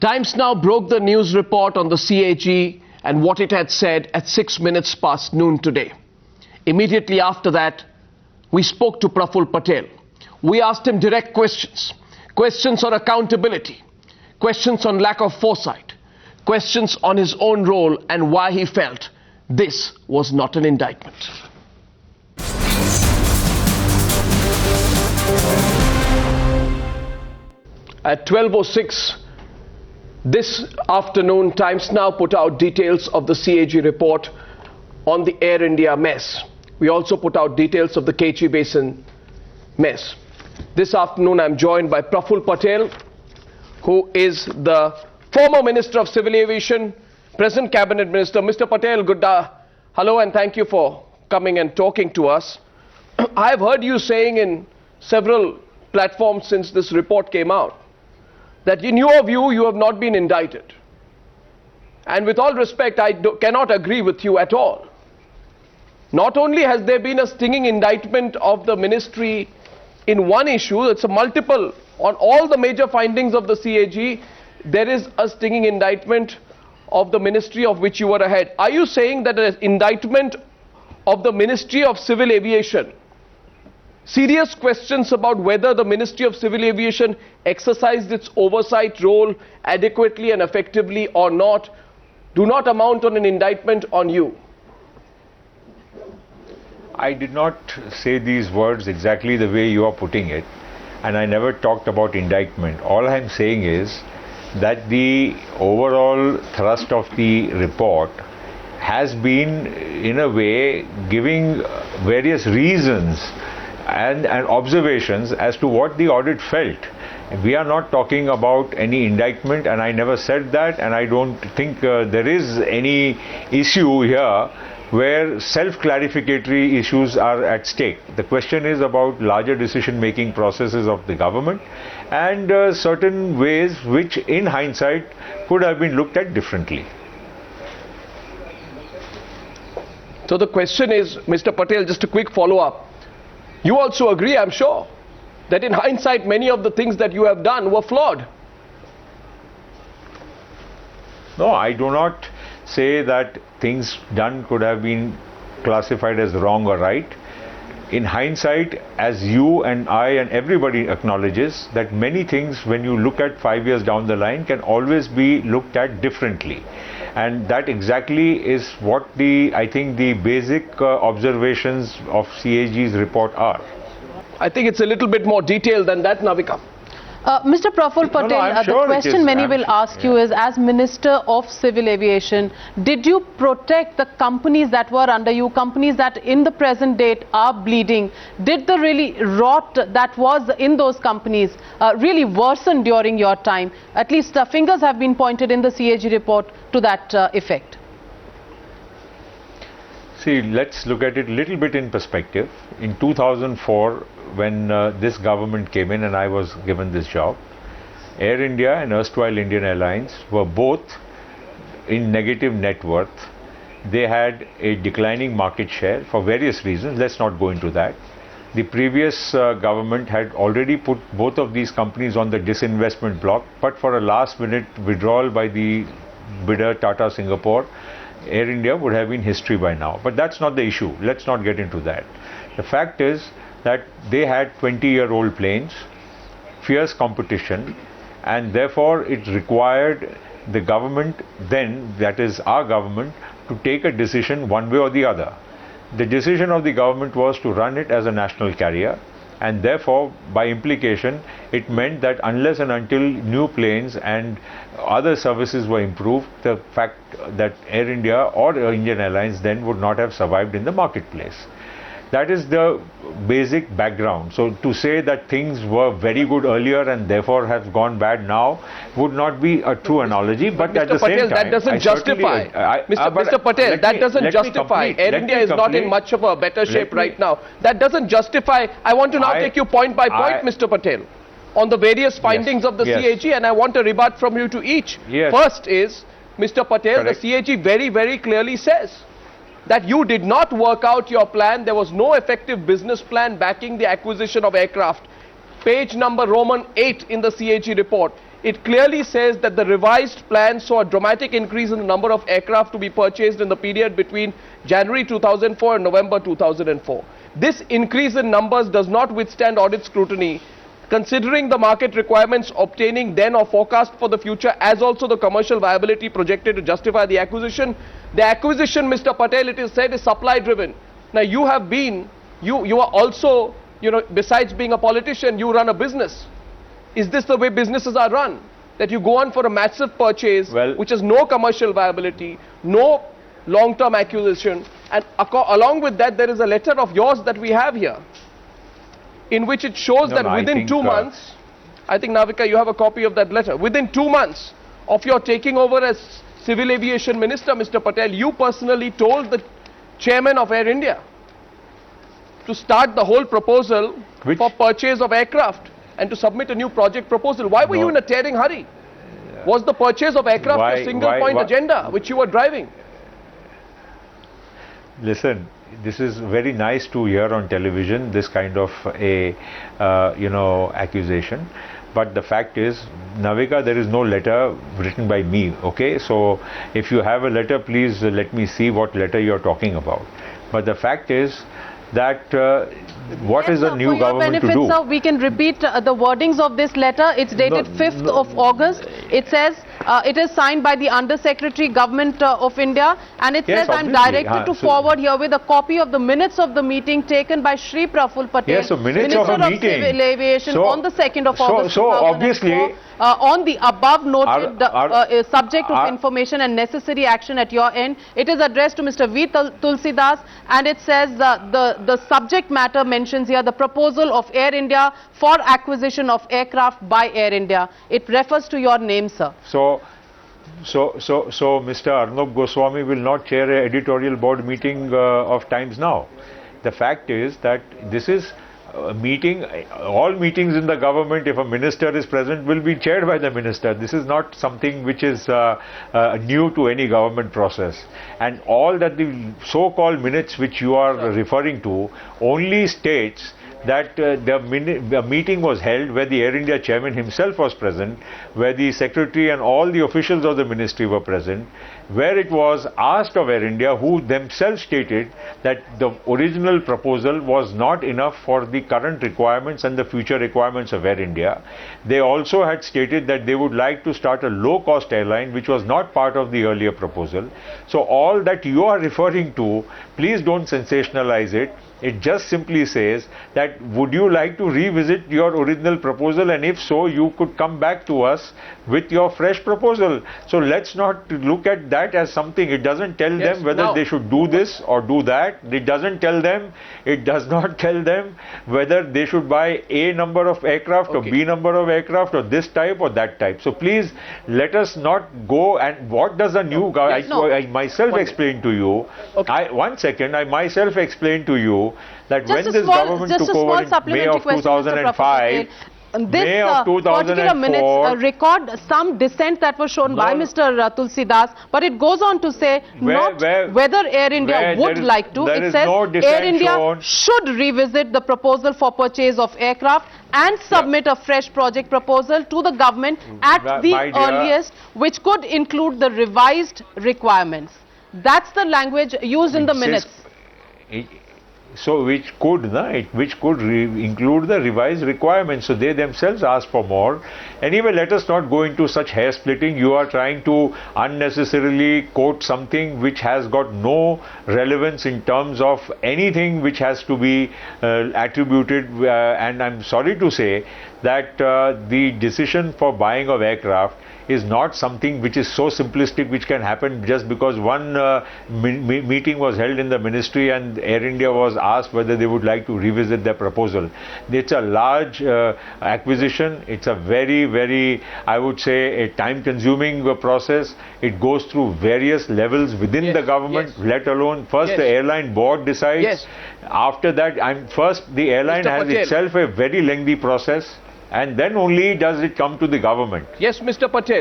Times Now broke the news report on the CAG and what it had said at 6 minutes past noon today. Immediately after that, we spoke to Praful Patel. We asked him direct questions. Questions on accountability. Questions on lack of foresight. Questions on his own role and why he felt this was not an indictment. At 12:06 this afternoon, Times Now put out details of the CAG report on the Air India mess. We also put out details of the Kochi Basin mess. This afternoon, I'm joined by Praful Patel, who is the former Minister of Civil Aviation, present Cabinet Minister. Mr. Patel, hello and thank you for coming and talking to us. I've heard you saying in several platforms since this report came out that in your view, you have not been indicted. And with all respect, I cannot agree with you at all. Not only has there been a stinging indictment of the ministry in one issue, it's a multiple, on all the major findings of the CAG, there is a stinging indictment of the ministry of which you were ahead. Are you saying that an indictment of the Ministry of Civil Aviation, serious questions about whether the Ministry of Civil Aviation exercised its oversight role adequately and effectively or not, do not amount on an indictment on you? I did not say these words exactly the way you are putting it, and I never talked about indictment. All I am saying is that the overall thrust of the report has been, in a way, giving various reasons and observations as to what the audit felt. We are not talking about any indictment, and I never said that, and I don't think there is any issue here where self-clarificatory issues are at stake. The question is about larger decision-making processes of the government and certain ways which in hindsight could have been looked at differently. So the question is, Mr. Patel, just a quick follow-up. You also agree, I'm sure, that in hindsight many of the things that you have done were flawed. No, I do not say that things done could have been classified as wrong or right. In hindsight, as you and I and everybody acknowledges, that many things, when you look at 5 years down the line, can always be looked at differently. And that exactly is what I think the basic observations of CAG's report are. I think it's a little bit more detailed than that, Navika. Mr. Praful Patel, sure the question many will ask you is, as Minister of Civil Aviation, did you protect the companies that were under you, companies that in the present date are bleeding? Did the really rot that was in those companies really worsen during your time? At least fingers have been pointed in the CAG report to that effect. See, let's look at it a little bit in perspective. In 2004, when this government came in and I was given this job, Air India and erstwhile Indian Airlines were both in negative net worth. They had a declining market share for various reasons. Let's not go into that. The previous government had already put both of these companies on the disinvestment block, but for a last-minute withdrawal by the bidder Tata Singapore, Air India would have been history by now. But that's not the issue. Let's not get into that. The fact is that they had 20-year-old planes, fierce competition, and therefore it required the government then, that is our government, to take a decision one way or the other. The decision of the government was to run it as a national carrier, and therefore by implication it meant that unless and until new planes and other services were improved, the fact that Air India or Indian Airlines then would not have survived in the marketplace. That is the basic background. So to say that things were very good earlier and therefore have gone bad now would not be a true analogy. But at the same time, that doesn't justify. Mr. Patel, that doesn't justify. Air India is not in much of a better shape right now. That doesn't justify. I want to now take you point by point, Mr. Patel, on the various findings of the CAG, and I want a rebut from you to each. First is, Mr. Patel, the CAG very, very clearly says that you did not work out your plan. There was no effective business plan backing the acquisition of aircraft. Page number Roman 8 in the CAG report. it clearly says that the revised plan saw a dramatic increase in the number of aircraft to be purchased in the period between January 2004 and November 2004. This increase in numbers does not withstand audit scrutiny, considering the market requirements obtaining then or forecast for the future, as also the commercial viability projected to justify the acquisition. The acquisition, Mr. Patel, it is said, is supply driven. Now you have been, you are also, besides being a politician, you run a business. Is this the way businesses are run? That you go on for a massive purchase, which has no commercial viability, no long-term acquisition, and along with that there is a letter of yours that we have here, in which it shows that within 2 months, I think Navika, you have a copy of that letter, within 2 months of your taking over as Civil Aviation Minister, Mr. Patel, you personally told the chairman of Air India to start the whole proposal for purchase of aircraft and to submit a new project proposal. Why were you in a tearing hurry? Was the purchase of aircraft a single point agenda which you were driving? Listen, this is very nice to hear on television, this kind of a, accusation. But the fact is, Navika, there is no letter written by me, okay? So, if you have a letter, please let me see what letter you are talking about. But the fact is that what is the new government to do? Sir, we can repeat the wordings of this letter. It's dated 5th of August. It says it is signed by the Under Secretary, Government of India, and it says I'm directed to forward here with a copy of the minutes of the meeting taken by Shri Praful Patel, yes, so minutes Minister of a meeting. Civil Aviation, on the 2nd of August. So obviously, on the above noted subject of information and necessary action at your end, it is addressed to Mr. V. Tulsidas, and it says the subject matter mentions here the proposal of Air India for acquisition of aircraft by Air India. It refers to your name, sir. So Mr. Arnab Goswami will not chair an editorial board meeting of Times Now. The fact is that this is a meeting, all meetings in the government, if a minister is present, will be chaired by the minister. This is not something which is new to any government process. And all that the so-called minutes which you are referring to only states that the meeting was held where the Air India chairman himself was present, where the secretary and all the officials of the ministry were present, where it was asked of Air India, who themselves stated that the original proposal was not enough for the current requirements and the future requirements of Air India. They also had stated that they would like to start a low-cost airline, which was not part of the earlier proposal. So all that you are referring to, please don't sensationalize it. It just simply says that would you like to revisit your original proposal, and if so, you could come back to us with your fresh proposal. So let's not look at that as something. It doesn't tell them whether they should do this or do that. It doesn't tell them, it does not tell them whether they should buy A number of aircraft or B number of aircraft or this type or that type. So please let us not go and what does a new government, I myself explained to you, I myself explained to you that when this government took over in May of 2005, particular minutes record some dissent that was shown by Mr. Tulsidas, but it goes on to say whether Air India would like to. It says Air India should revisit the proposal for purchase of aircraft and submit a fresh project proposal to the government at the earliest, which could include the revised requirements. That's the language used in the minutes. So which could include the revised requirements. So they themselves ask for more. Anyway, let us not go into such hair splitting. You are trying to unnecessarily quote something which has got no relevance in terms of anything which has to be attributed, and I'm sorry to say that the decision for buying of aircraft is not something which is so simplistic which can happen just because one meeting was held in the ministry and Air India was asked whether they would like to revisit their proposal. It's a large acquisition. It's a very, I would say, a time-consuming process. It goes through various levels within the government, let alone first the airline board decides. After that, first the airline has itself a very lengthy process, and then only does it come to the government. Yes, Mr. Patel.